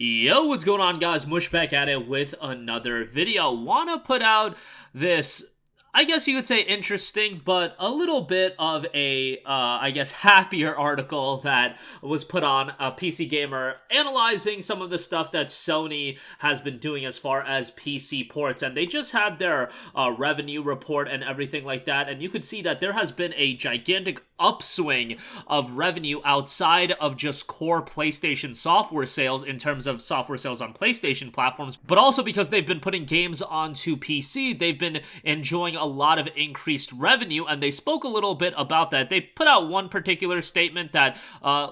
Yo, what's going on, guys? Mush back at it with another video. Wanna put out this, I guess you could say interesting, but a little bit of a, I guess, happier article that was put on a PC Gamer analyzing some of the stuff that Sony has been doing as far as PC ports. And they just had their revenue report and everything like that. And you could see that there has been a gigantic upswing of revenue outside of just core PlayStation software sales in terms of software sales on PlayStation platforms, but also because they've been putting games onto PC, they've been enjoying a lot of increased revenue, and they spoke a little bit about that. They put out one particular statement that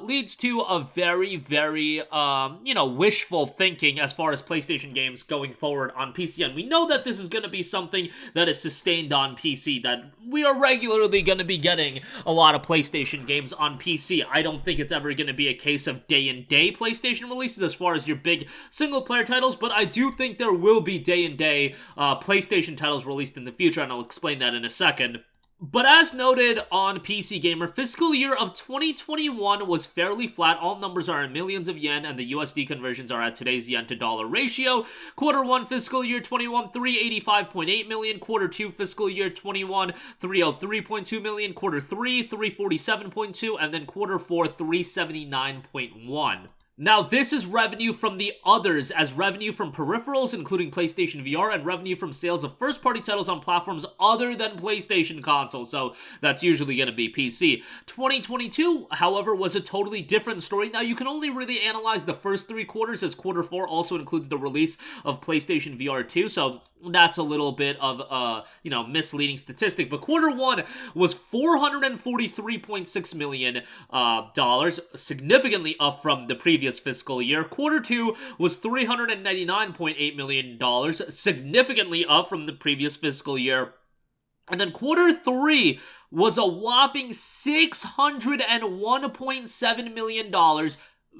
leads to a very, very, wishful thinking as far as PlayStation games going forward on PC, and we know that this is going to be something that is sustained on PC, that we are regularly going to be getting a lot of PlayStation games on PC. I don't think it's ever going to be a case of day-and-day PlayStation releases as far as your big single-player titles, but I do think there will be day-and-day PlayStation titles released in the future, and I'll explain that in a second. But as noted on PC Gamer, fiscal year of 2021 was fairly flat. All numbers are in millions of yen, and the USD conversions are at today's yen to dollar ratio. Quarter 1 fiscal year 21, 385.8 million. Quarter 2 fiscal year 21, 303.2 million. Quarter 3, 347.2, and then quarter 4, 379.1. Now, this is revenue from the others, as revenue from peripherals, including PlayStation VR, and revenue from sales of first-party titles on platforms other than PlayStation consoles, so that's usually going to be PC. 2022, however, was a totally different story. Now, you can only really analyze the first 3 quarters, as quarter 4 also includes the release of PlayStation VR 2, so that's a little bit of a, misleading statistic. But quarter 1 was $443.6 million, significantly up from the previous fiscal year. Quarter 2 was $399.8 million, significantly up from the previous fiscal year. And then quarter 3 was a whopping $601.7 million.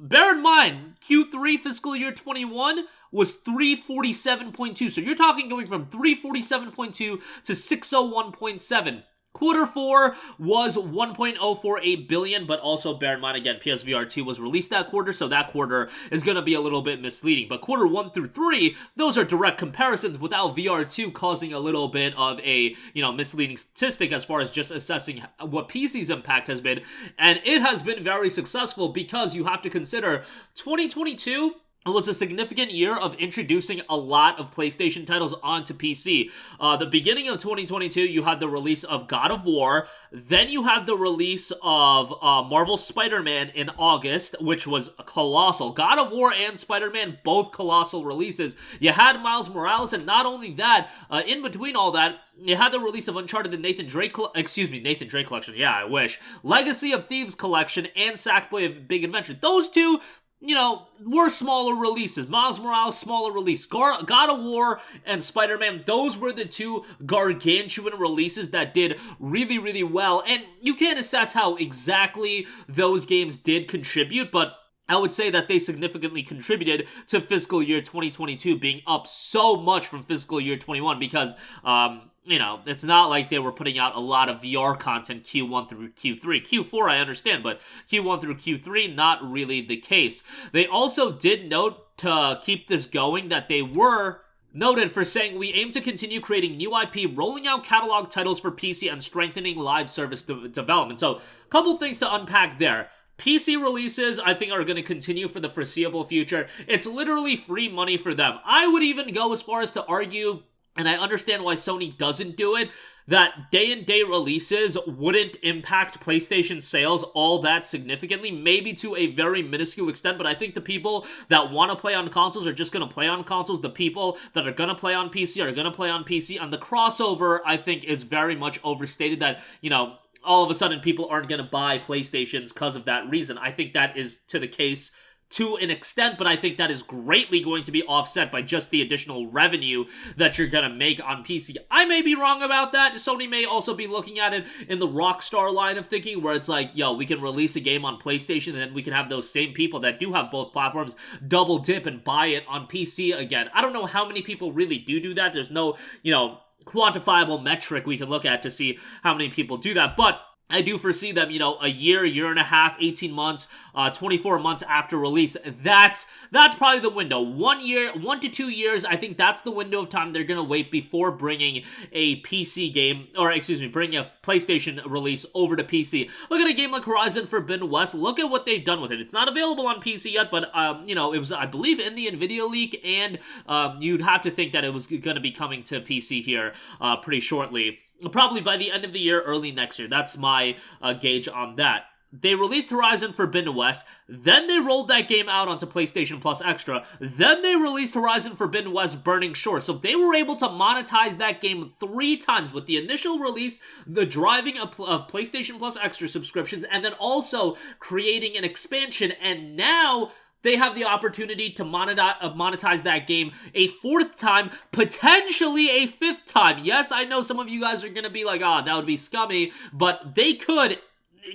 Bear in mind, Q3 fiscal year 21 was 347.2. So you're talking going from 347.2 to 601.7. Quarter 4 was 1.048 billion, but also bear in mind, again, PSVR 2 was released that quarter, so that quarter is going to be a little bit misleading. But quarter 1 through 3, those are direct comparisons without VR2 causing a little bit of a, misleading statistic as far as just assessing what PC's impact has been. And it has been very successful because you have to consider 2022 was a significant year of introducing a lot of PlayStation titles onto PC. The beginning of 2022, you had the release of God of War. Then you had the release of Marvel Spider-Man in August, which was colossal. God of War and Spider-Man, both colossal releases. You had Miles Morales, and not only that, in between all that, you had the release of Uncharted, the Nathan Drake Collection. Yeah, I wish. Legacy of Thieves Collection and Sackboy Big Adventure. Those two, were smaller releases. Miles Morales, smaller release. God of War and Spider-Man, those were the two gargantuan releases that did really, really well. And you can't assess how exactly those games did contribute, but I would say that they significantly contributed to fiscal year 2022 being up so much from fiscal year 21 because, it's not like they were putting out a lot of VR content Q1 through Q3. Q4, I understand, but Q1 through Q3, not really the case. They also did note to keep this going that they were noted for saying, we aim to continue creating new IP, rolling out catalog titles for PC, and strengthening live service development. So, a couple things to unpack there. PC releases, I think, are going to continue for the foreseeable future. It's literally free money for them. I would even go as far as to argue, and I understand why Sony doesn't do it, that day-and-day releases wouldn't impact PlayStation sales all that significantly, maybe to a very minuscule extent, but I think the people that want to play on consoles are just going to play on consoles. The people that are going to play on PC are going to play on PC, and the crossover, I think, is very much overstated that, all of a sudden people aren't going to buy PlayStations because of that reason. I think that is to the case to an extent, but I think that is greatly going to be offset by just the additional revenue that you're gonna make on PC. I may be wrong about that. Sony may also be looking at it in the Rockstar line of thinking, where it's like, we can release a game on PlayStation, and then we can have those same people that do have both platforms double dip and buy it on PC again. I don't know how many people really do that. There's no, quantifiable metric we can look at to see how many people do that, but I do foresee them, a year and a half, 18 months, 24 months after release. That's probably the window. 1 year, 1 to 2 years, I think that's the window of time they're going to wait before bringing a PC game, or excuse me, bringing a PlayStation release over to PC. Look at a game like Horizon Forbidden West. Look at what they've done with it. It's not available on PC yet, but, it was, I believe, in the NVIDIA leak, and you'd have to think that it was going to be coming to PC here pretty shortly. Probably by the end of the year, early next year. That's my gauge on that. They released Horizon Forbidden West, then they rolled that game out onto PlayStation Plus Extra, then they released Horizon Forbidden West Burning Shore. So they were able to monetize that game 3 times with the initial release, the driving of PlayStation Plus Extra subscriptions, and then also creating an expansion, and now they have the opportunity to monetize that game a 4th time, potentially a 5th time. Yes, I know some of you guys are going to be like, that would be scummy, but they could,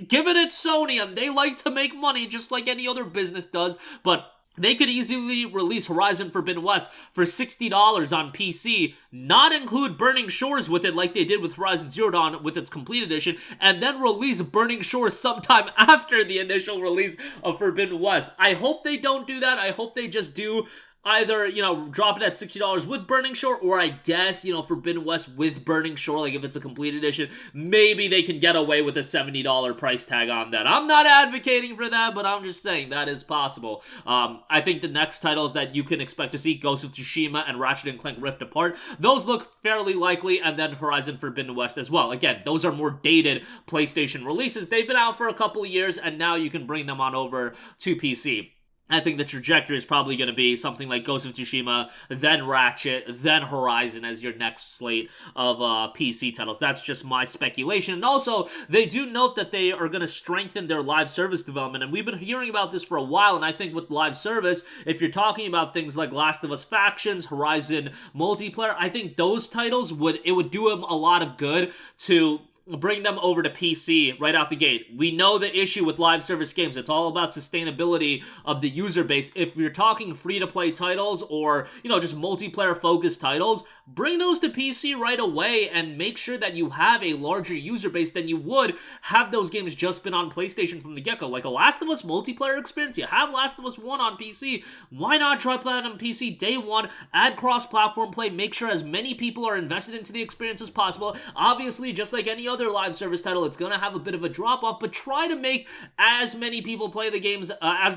given it's Sony, and they like to make money just like any other business does, but they could easily release Horizon Forbidden West for $60 on PC, not include Burning Shores with it like they did with Horizon Zero Dawn with its Complete Edition, and then release Burning Shores sometime after the initial release of Forbidden West. I hope they don't do that. I hope they just do either, drop it at $60 with Burning Shore, or I guess, Forbidden West with Burning Shore, like if it's a complete edition, maybe they can get away with a $70 price tag on that. I'm not advocating for that, but I'm just saying that is possible. I think the next titles that you can expect to see, Ghost of Tsushima and Ratchet & Clank Rift Apart, those look fairly likely, and then Horizon Forbidden West as well. Again, those are more dated PlayStation releases. They've been out for a couple of years, and now you can bring them on over to PC. I think the trajectory is probably going to be something like Ghost of Tsushima, then Ratchet, then Horizon as your next slate of PC titles. That's just my speculation. And also, they do note that they are going to strengthen their live service development, and we've been hearing about this for a while, and I think with live service, if you're talking about things like Last of Us Factions, Horizon Multiplayer, I think those titles would do them a lot of good to bring them over to PC right out the gate. We know the issue with live service games. It's all about sustainability of the user base. If you're talking free-to-play titles or, just multiplayer-focused titles, bring those to PC right away and make sure that you have a larger user base than you would have those games just been on PlayStation from the get-go. Like a Last of Us multiplayer experience, you have Last of Us 1 on PC. Why not try playing on PC day one, add cross-platform play, make sure as many people are invested into the experience as possible. Obviously, just like any other live service title, it's gonna have a bit of a drop off, but try to make as many people play the games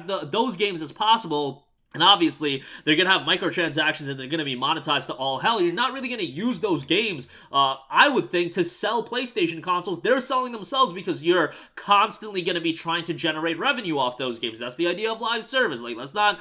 those games as possible. And obviously, they're going to have microtransactions and they're going to be monetized to all hell. You're not really going to use those games, I would think, to sell PlayStation consoles. They're selling themselves because you're constantly going to be trying to generate revenue off those games. That's the idea of live service. Like, let's not,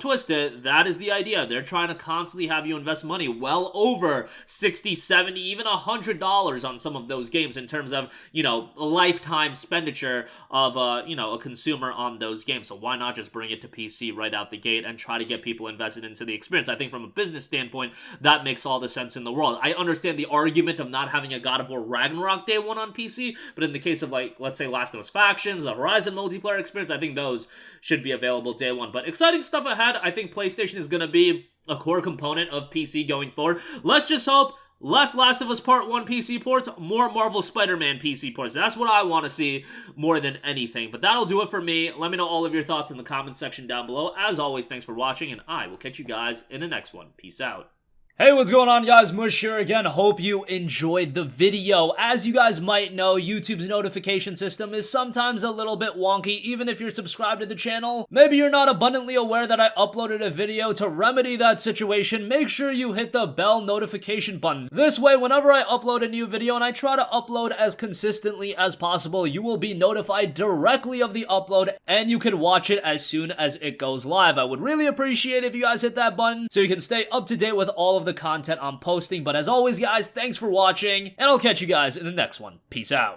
twist it. That is the idea. They're trying to constantly have you invest money well over $60, $70, even $100 on some of those games in terms of, a lifetime expenditure of, a consumer on those games. So why not just bring it to PC right out the gate and try to get people invested into the experience? I think from a business standpoint, that makes all the sense in the world. I understand the argument of not having a God of War Ragnarok day one on PC, but in the case of, like, let's say Last of Us Factions, the Horizon multiplayer experience, I think those should be available day one. But exciting stuff ahead. I think PlayStation is going to be a core component of PC going forward. Let's just hope less Last of Us Part 1 PC ports, more Marvel Spider-Man PC ports. That's what I want to see more than anything. But that'll do it for me. Let me know all of your thoughts in the comments section down below. As always, thanks for watching, and I will catch you guys in the next one. Peace out. Hey, what's going on, guys? Mush here again. Hope you enjoyed the video. As you guys might know, YouTube's notification system is sometimes a little bit wonky, even if you're subscribed to the channel. Maybe you're not abundantly aware that I uploaded a video. To remedy that situation, make sure you hit the bell notification button. This way, whenever I upload a new video, and I try to upload as consistently as possible, you will be notified directly of the upload, and you can watch it as soon as it goes live. I would really appreciate if you guys hit that button so you can stay up to date with all of the content I'm posting. But as always, guys, thanks for watching, and I'll catch you guys in the next one. Peace out.